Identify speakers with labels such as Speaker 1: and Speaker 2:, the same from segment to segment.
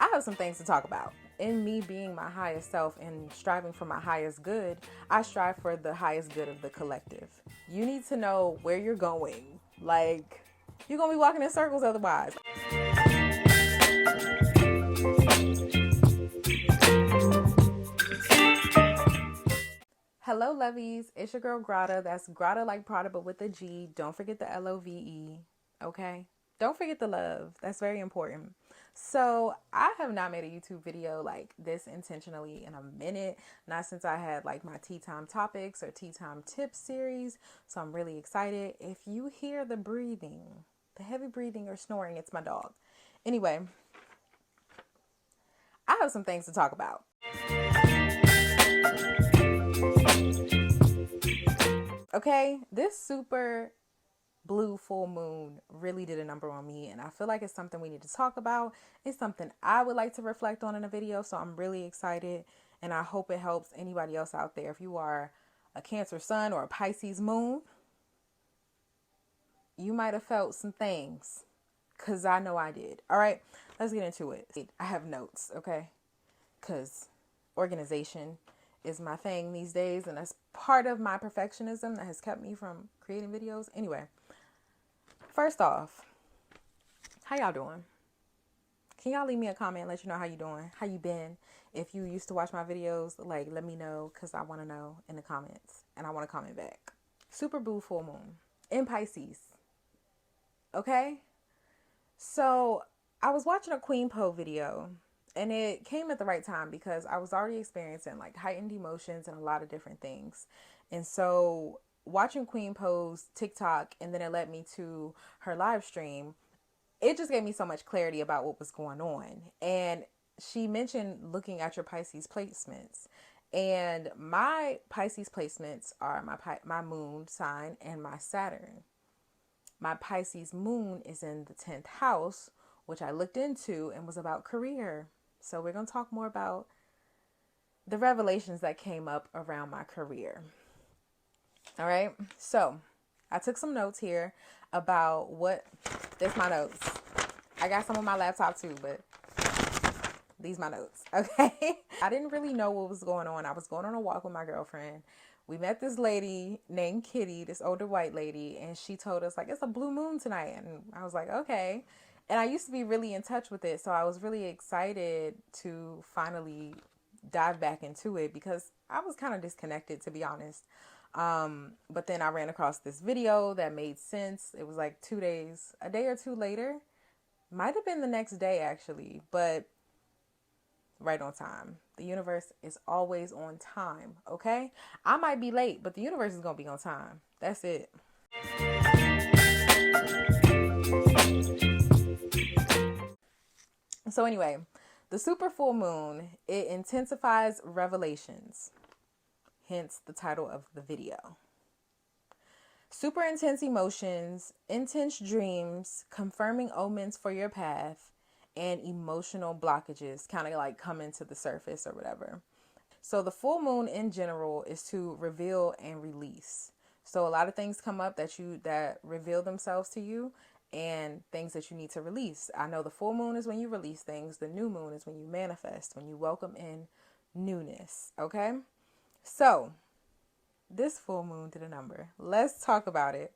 Speaker 1: I have some things to talk about. In me being my highest self and striving for my highest good, I strive for the highest good of the collective. You need to know where you're going. Like, you're going to be walking in circles otherwise. Hello, lovies. It's your girl Grada. That's Grada like Prada, but with a G. Don't forget the LOVE. Okay? Don't forget the love. That's very important. So I have not made a YouTube video like this intentionally in a minute. Not since I had like my tea time topics or tea time tips series. So I'm really excited. If you hear the breathing, the heavy breathing or snoring, it's my dog. Anyway, I have some things to talk about. Okay, this super blue full moon really did a number on me, and I feel like it's something we need to talk about. It's something I would like to reflect on in a video, so I'm really excited, and I hope it helps anybody else out there. If you are a Cancer sun or a Pisces moon, you might have felt some things, because I know I did. All right, let's get into it. I have notes, okay, because organization is my thing these days, and that's part of my perfectionism that has kept me from creating videos. Anyway, first off, how y'all doing? Can y'all leave me a comment and let you know how you doing? How you been? If you used to watch my videos, like, let me know, because I want to know in the comments, and I want to comment back. Super blue full moon in Pisces. Okay? So, I was watching a Queen Poe video, and it came at the right time because I was already experiencing like heightened emotions and a lot of different things. And so watching Queen Poe's TikTok, and then it led me to her live stream, it just gave me so much clarity about what was going on. And she mentioned looking at your Pisces placements. And my Pisces placements are my moon sign and my Saturn. My Pisces moon is in the 10th house, which I looked into and was about career. So we're going to talk more about the revelations that came up around my career. All right. So I took some notes here about there's my notes. I got some on my laptop too, but these my notes. Okay. I didn't really know what was going on. I was going on a walk with my girlfriend. We met this lady named Kitty, this older white lady, and she told us like, it's a blue moon tonight. And I was like, okay. And I used to be really in touch with it. So I was really excited to finally dive back into it because I was kind of disconnected, to be honest. But then I ran across this video that made sense. It was like a day or two later. Might have been the next day actually, but right on time. The universe is always on time, okay? I might be late, but the universe is going to be on time. That's it. So anyway, the super full moon, it intensifies revelations, hence the title of the video. Super intense emotions, intense dreams, confirming omens for your path, and emotional blockages kind of like come into the surface or whatever. So the full moon in general is to reveal and release. So a lot of things come up that reveal themselves to you, and things that you need to release. I know the full moon is when you release things. The new moon is when you manifest, when you welcome in newness. Okay? So this full moon did a number. Let's talk about it.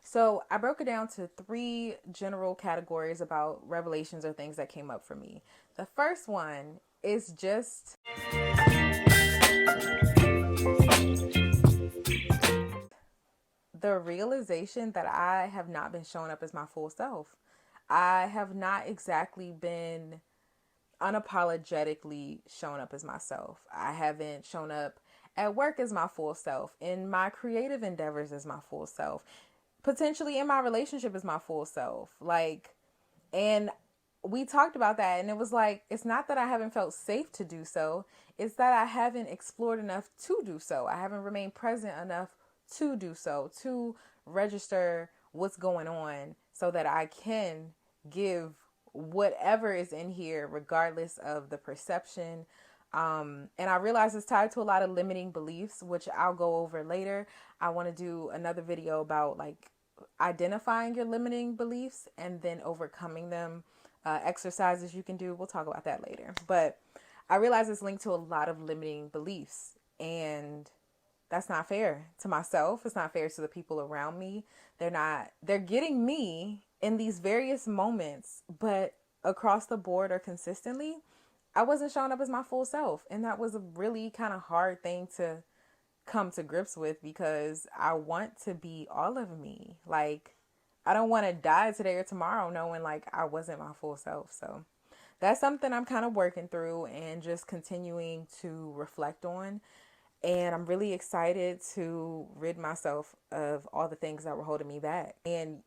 Speaker 1: So I broke it down to 3 general categories about revelations or things that came up for me. The first one is just the realization that I have not been showing up as my full self. I have not exactly been unapologetically showing up as myself. I haven't shown up at work as my full self, in my creative endeavors as my full self, potentially in my relationship as my full self. And we talked about that, and it was like, it's not that I haven't felt safe to do so. It's that I haven't explored enough to do so. I haven't remained present enough to do so, to register what's going on so that I can give whatever is in here, regardless of the perception. And I realize it's tied to a lot of limiting beliefs, which I'll go over later. I want to do another video about like identifying your limiting beliefs and then overcoming them exercises you can do. We'll talk about that later. But I realize it's linked to a lot of limiting beliefs, and that's not fair to myself. It's not fair to the people around me. They're getting me in these various moments, but across the board or consistently, I wasn't showing up as my full self. And that was a really kind of hard thing to come to grips with, because I want to be all of me. Like, I don't want to die today or tomorrow knowing like I wasn't my full self. So that's something I'm kind of working through and just continuing to reflect on. And I'm really excited to rid myself of all the things that were holding me back. And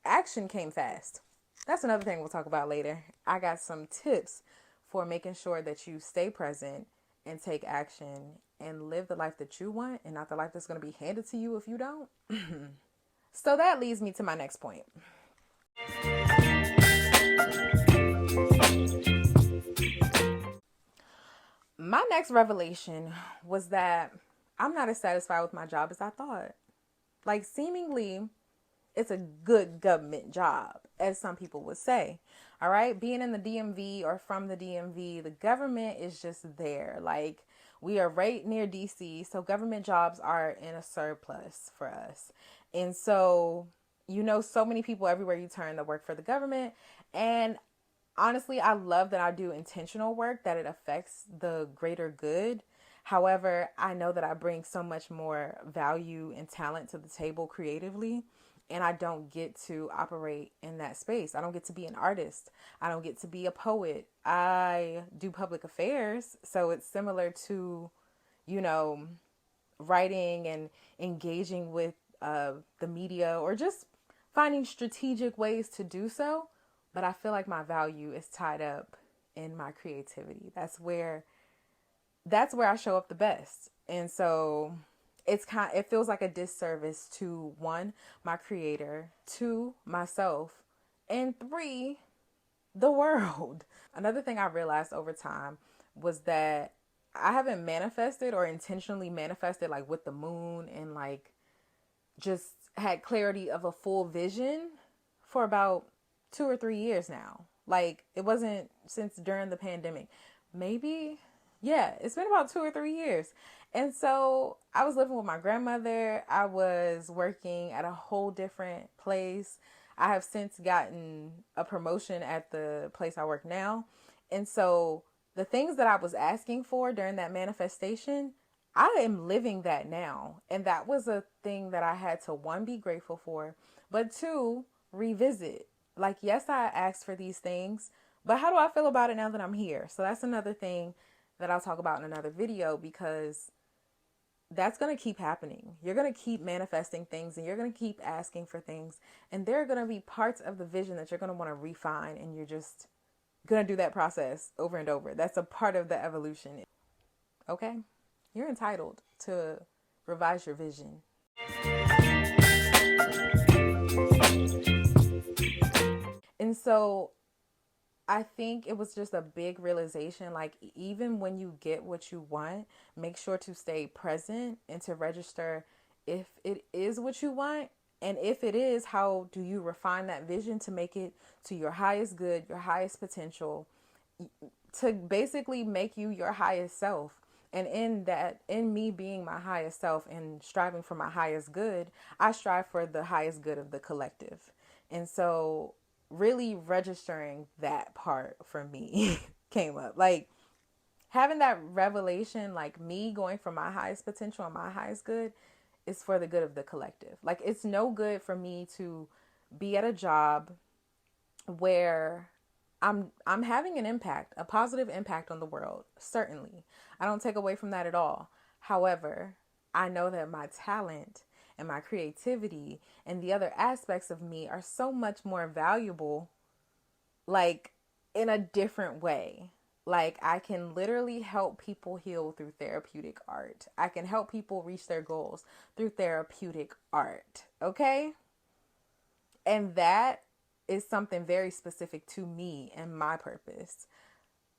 Speaker 1: action came fast. That's another thing we'll talk about later. I got some tips for making sure that you stay present and take action and live the life that you want, and not the life that's going to be handed to you if you don't. So that leads me to my next point. My next revelation was that I'm not as satisfied with my job as I thought. Like, seemingly, it's a good government job, as some people would say. All right. Being in the DMV or from the DMV, the government is just there. Like, we are right near DC. So government jobs are in a surplus for us. And so, so many people everywhere you turn that work for the government. And honestly, I love that I do intentional work, that it affects the greater good. However, I know that I bring so much more value and talent to the table creatively, and I don't get to operate in that space. I don't get to be an artist. I don't get to be a poet. I do public affairs. So it's similar to, writing and engaging with the media, or just finding strategic ways to do so. But I feel like my value is tied up in my creativity. That's where I show up the best. And so it feels like a disservice to, one, my creator, two, myself, and three, the world. Another thing I realized over time was that I haven't manifested or intentionally manifested like with the moon, and like just had clarity of a full vision for about 2 or 3 years now. Like, it wasn't since during the pandemic. Maybe, yeah, it's been about 2 or 3 years. And so I was living with my grandmother. I was working at a whole different place. I have since gotten a promotion at the place I work now. And so the things that I was asking for during that manifestation, I am living that now. And that was a thing that I had to, one, be grateful for, but two, revisit. Like, yes, I asked for these things, but how do I feel about it now that I'm here? So that's another thing that I'll talk about in another video, because that's going to keep happening. You're going to keep manifesting things, and you're going to keep asking for things. And there are going to be parts of the vision that you're going to want to refine, and you're just going to do that process over and over. That's a part of the evolution. Okay? You're entitled to revise your vision. And so I think it was just a big realization, like, even when you get what you want, make sure to stay present and to register if it is what you want. And if it is, how do you refine that vision to make it to your highest good, your highest potential, to basically make you your highest self. And in me being my highest self and striving for my highest good, I strive for the highest good of the collective. And so really registering that part for me came up. Like, having that revelation, like, me going for my highest potential and my highest good is for the good of the collective. Like, it's no good for me to be at a job where I'm having an impact, a positive impact on the world. Certainly. I don't take away from that at all. However, I know that my talent and my creativity and the other aspects of me are so much more valuable, like, in a different way. Like, I can literally help people heal through therapeutic art. I can help people reach their goals through therapeutic art. Okay? And that is something very specific to me and my purpose.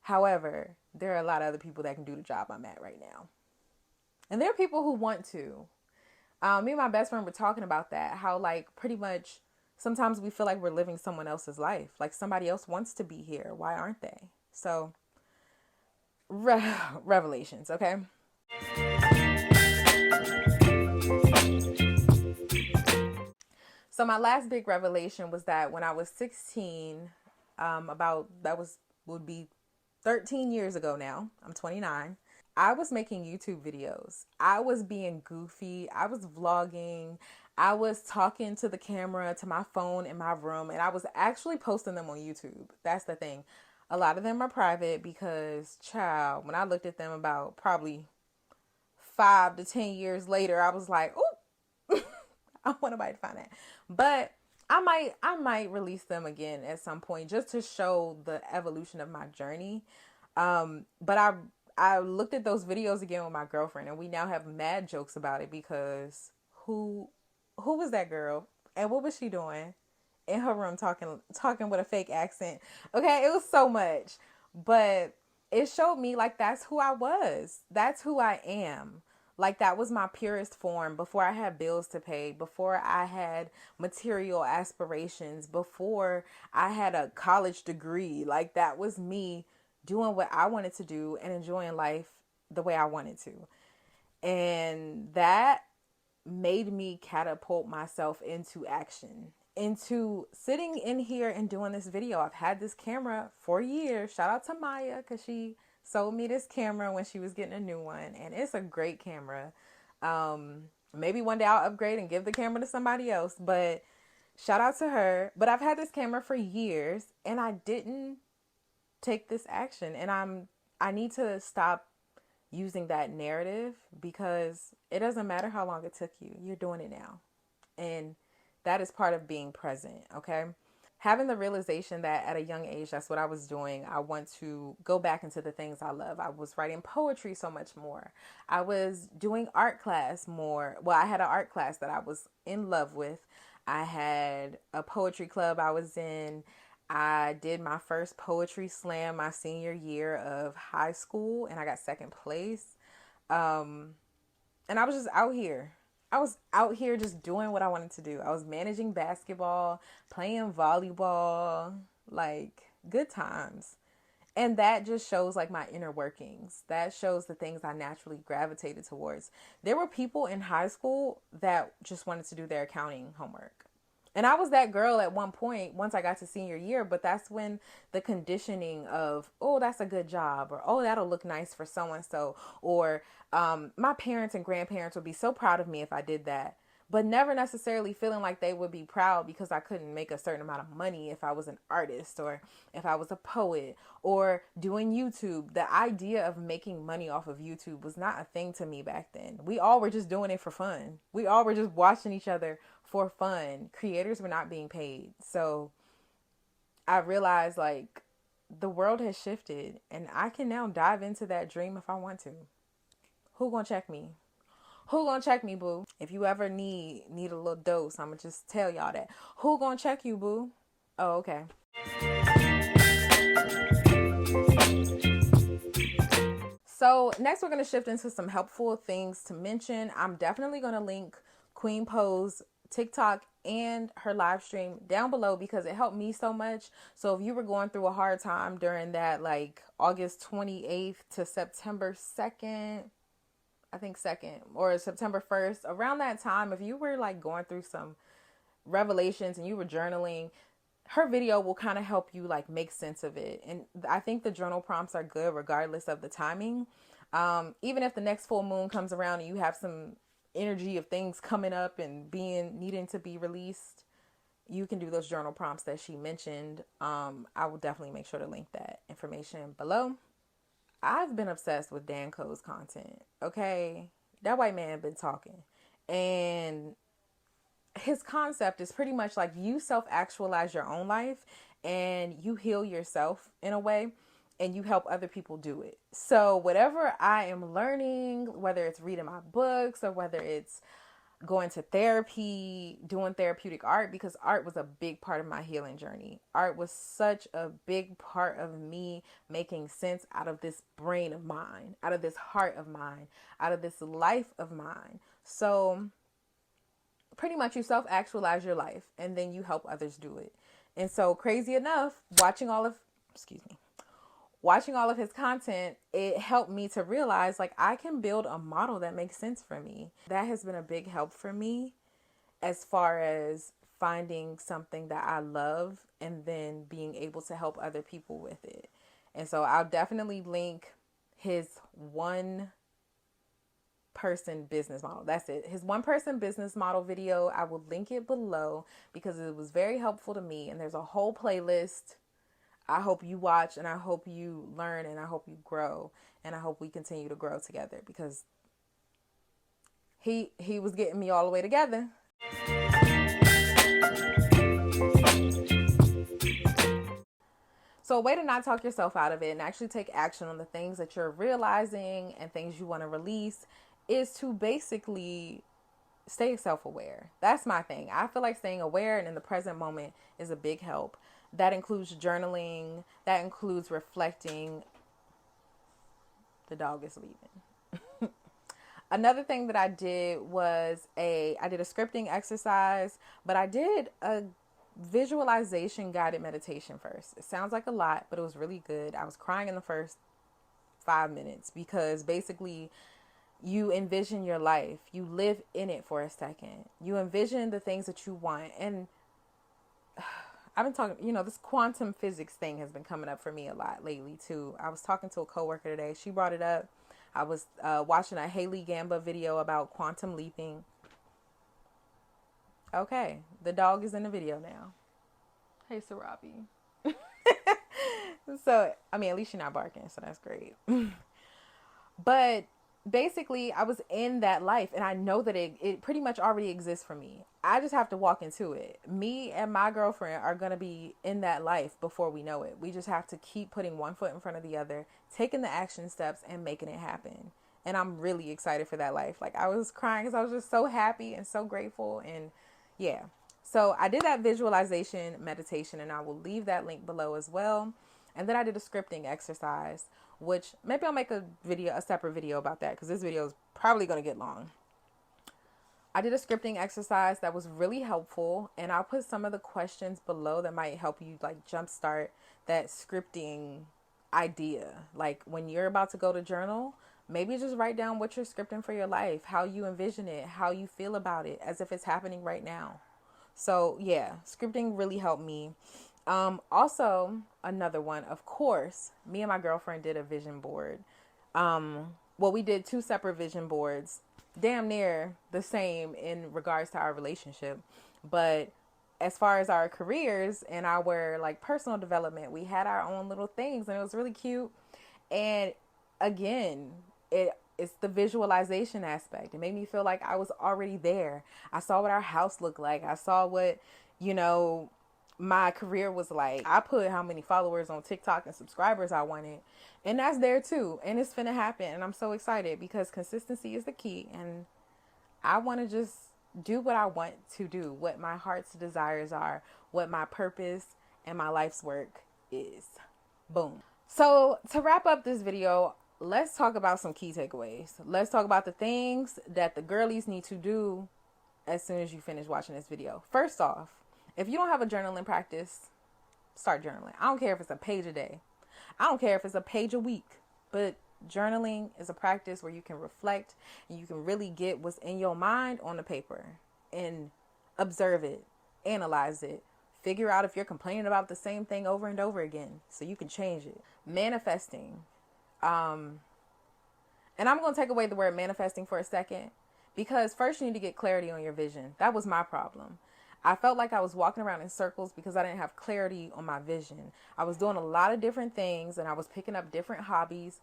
Speaker 1: However, there are a lot of other people that can do the job I'm at right now. And there are people who want to. Me and my best friend were talking about that, how, like, pretty much sometimes we feel like we're living someone else's life. Like somebody else wants to be here. Why aren't they? So, revelations, okay? So my last big revelation was that when I was 16, about that was would be 13 years ago now. I'm 29. I was making YouTube videos. I was being goofy. I was vlogging. I was talking to the camera, to my phone in my room, and I was actually posting them on YouTube. That's the thing. A lot of them are private because, child, when I looked at them about probably 5 to 10 years later, I was like, oh, I want nobody to find that. But I might release them again at some point just to show the evolution of my journey. But I looked at those videos again with my girlfriend, and we now have mad jokes about it because who was that girl and what was she doing in her room talking with a fake accent? Okay, it was so much, but it showed me like that's who I was. That's who I am. Like that was my purest form before I had bills to pay, before I had material aspirations, before I had a college degree. Like that was me doing what I wanted to do and enjoying life the way I wanted to. And that made me catapult myself into action, into sitting in here and doing this video. I've had this camera for years. Shout out to Maya because she sold me this camera when she was getting a new one, and it's a great camera. Maybe one day I'll upgrade and give the camera to somebody else, but shout out to her. But I've had this camera for years and I didn't take this action, and I need to stop using that narrative because it doesn't matter how long it took you. You're doing it now. And that is part of being present, okay? Having the realization that at a young age, that's what I was doing. I want to go back into the things I love. I was writing poetry so much more. I was doing art class more. Well, I had an art class that I was in love with. I had a poetry club I was in. I did my first poetry slam my senior year of high school and I got second place. And I was just out here. I was out here just doing what I wanted to do. I was managing basketball, playing volleyball, like good times. And that just shows like my inner workings. That shows the things I naturally gravitated towards. There were people in high school that just wanted to do their accounting homework. And I was that girl at one point once I got to senior year, but that's when the conditioning of, oh, that's a good job, or oh, that'll look nice for so and so, or my parents and grandparents would be so proud of me if I did that, but never necessarily feeling like they would be proud because I couldn't make a certain amount of money if I was an artist or if I was a poet or doing YouTube. The idea of making money off of YouTube was not a thing to me back then. We all were just doing it for fun. We all were just watching each other for fun. Creators were not being paid. So I realized like the world has shifted and I can now dive into that dream if I want to. Who gonna check me? Who gonna check me, boo? If you ever need a little dose, I'm gonna just tell y'all that. Who gonna check you, boo? Oh, okay. So next we're gonna shift into some helpful things to mention. I'm definitely gonna link Queen Poe's TikTok and her live stream down below because it helped me so much. So if you were going through a hard time during that like August 28th to September 2nd, I think 2nd or September 1st, around that time, if you were like going through some revelations and you were journaling, her video will kind of help you like make sense of it. And I think the journal prompts are good regardless of the timing. Even if the next full moon comes around and you have some energy of things coming up and needing to be released, you can do those journal prompts that she mentioned. I will definitely make sure to link that information below. I've been obsessed with Dan Coe's content. Okay. That white man been talking. And his concept is pretty much like you self-actualize your own life and you heal yourself in a way and you help other people do it. So whatever I am learning, whether it's reading my books or whether it's going to therapy, doing therapeutic art, because art was a big part of my healing journey. Art was such a big part of me making sense out of this brain of mine, out of this heart of mine, out of this life of mine. So pretty much you self-actualize your life and then you help others do it. And so crazy enough, watching all of his content, it helped me to realize like I can build a model that makes sense for me. That has been a big help for me as far as finding something that I love and then being able to help other people with it. And so I'll definitely link his one person business model. That's it. His one person business model video. I will link it below because it was very helpful to me. And there's a whole playlist. I hope you watch and I hope you learn and I hope you grow and I hope we continue to grow together because he was getting me all the way together. So a way to not talk yourself out of it and actually take action on the things that you're realizing and things you want to release is to basically stay self-aware. That's my thing. I feel like staying aware and in the present moment is a big help. That includes journaling. That includes reflecting. The dog is leaving. Another thing that I did was I did a scripting exercise, but I did a visualization guided meditation first. It sounds like a lot, but it was really good. I was crying in the first 5 minutes because basically you envision your life. You live in it for a second. You envision the things that you want. And I've been talking, this quantum physics thing has been coming up for me a lot lately too. I was talking to a coworker today. She brought it up. I was watching a Haley Gamba video about quantum leaping. Okay, the dog is in the video now. Hey, Sarabi. So, at least you're not barking, so that's great. But basically, I was in that life, and I know that it pretty much already exists for me. I just have to walk into it. Me and my girlfriend are going to be in that life before we know it. We just have to keep putting one foot in front of the other, taking the action steps, and making it happen. And I'm really excited for that life. Like, I was crying because I was just so happy and so grateful. And yeah, so I did that visualization meditation, and I will leave that link below as well. And then I did a scripting exercise, which maybe I'll make a separate video about that because this video is probably going to get long. I did a scripting exercise that was really helpful, and I'll put some of the questions below that might help you like jumpstart that scripting idea. Like when you're about to go to journal, maybe just write down what you're scripting for your life, how you envision it, how you feel about it, as if it's happening right now. So yeah, scripting really helped me. Also another one, of course, me and my girlfriend did a vision board. We did 2 separate vision boards, damn near the same in regards to our relationship. But as far as our careers and our like personal development, we had our own little things and it was really cute. And again, it's the visualization aspect. It made me feel like I was already there. I saw what our house looked like. I saw what, my career was like. I put how many followers on TikTok and subscribers I wanted. And that's there too. And it's finna happen. And I'm so excited because consistency is the key. And I want to just do what I want to do, what my heart's desires are, what my purpose and my life's work is. Boom. So to wrap up this video, let's talk about some key takeaways. Let's talk about the things that the girlies need to do as soon as you finish watching this video. First off, if you don't have a journaling practice, start journaling. I don't care if it's a page a day. I don't care if it's a page a week, but journaling is a practice where you can reflect and you can really get what's in your mind on the paper and observe it, analyze it, figure out if you're complaining about the same thing over and over again so you can change it. Manifesting. And I'm going to take away the word manifesting for a second because first you need to get clarity on your vision. That was my problem. I felt like I was walking around in circles because I didn't have clarity on my vision. I was doing a lot of different things and I was picking up different hobbies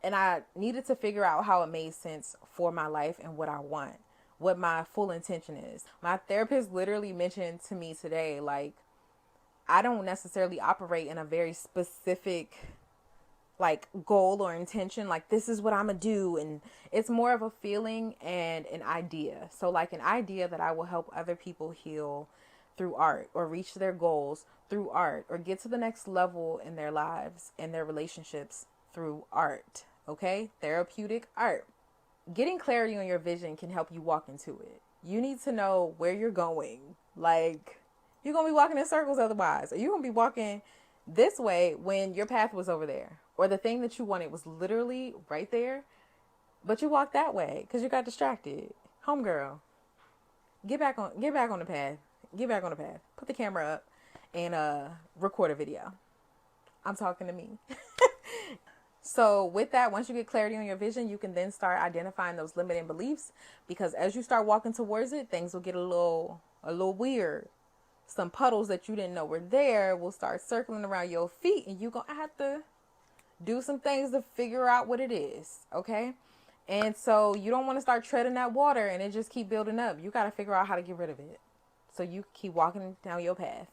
Speaker 1: and I needed to figure out how it made sense for my life and what I want, what my full intention is. My therapist literally mentioned to me today, like, I don't necessarily operate in a very specific like goal or intention, like this is what I'm gonna do, and it's more of a feeling and an idea. So like an idea that I will help other people heal through art or reach their goals through art or get to the next level in their lives and their relationships through art. Okay, therapeutic art. Getting clarity on your vision can help you walk into it. You need to know where you're going. Like, you're going to be walking in circles otherwise. Or you're going to be walking this way when your path was over there. Or the thing that you wanted was literally right there. But you walked that way because you got distracted. Homegirl, get back on the path. Get back on the path. Put the camera up and record a video. I'm talking to me. So with that, once you get clarity on your vision, you can then start identifying those limiting beliefs, because as you start walking towards it, things will get a little weird. Some puddles that you didn't know were there will start circling around your feet, and you're going to have to do some things to figure out what it is. Okay. And so you don't want to start treading that water and it just keep building up. You got to figure out how to get rid of it, so you keep walking down your path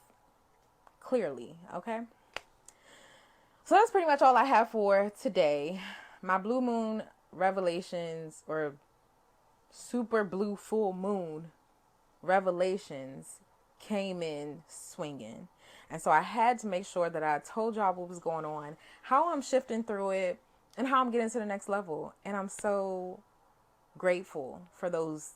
Speaker 1: clearly. Okay. So that's pretty much all I have for today. My blue moon revelations, or super blue full moon revelations, came in swinging. And so I had to make sure that I told y'all what was going on, how I'm shifting through it, and how I'm getting to the next level. And I'm so grateful for those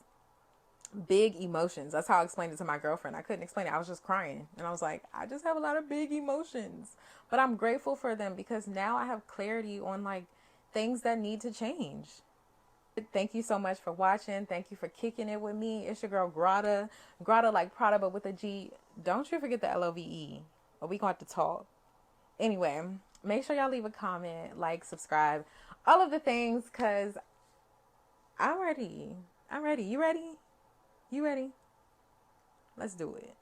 Speaker 1: big emotions. That's how I explained it to my girlfriend. I couldn't explain it. I was just crying. And I was like, I just have a lot of big emotions. But I'm grateful for them because now I have clarity on like things that need to change. Thank you so much for watching. Thank you for kicking it with me. It's your girl Grada. Grada like Prada, but with a G. Don't you forget the LOVE. Or we gonna have to talk. Anyway, make sure y'all leave a comment, like, subscribe, all of the things, because I'm ready. You ready? You ready? Let's do it.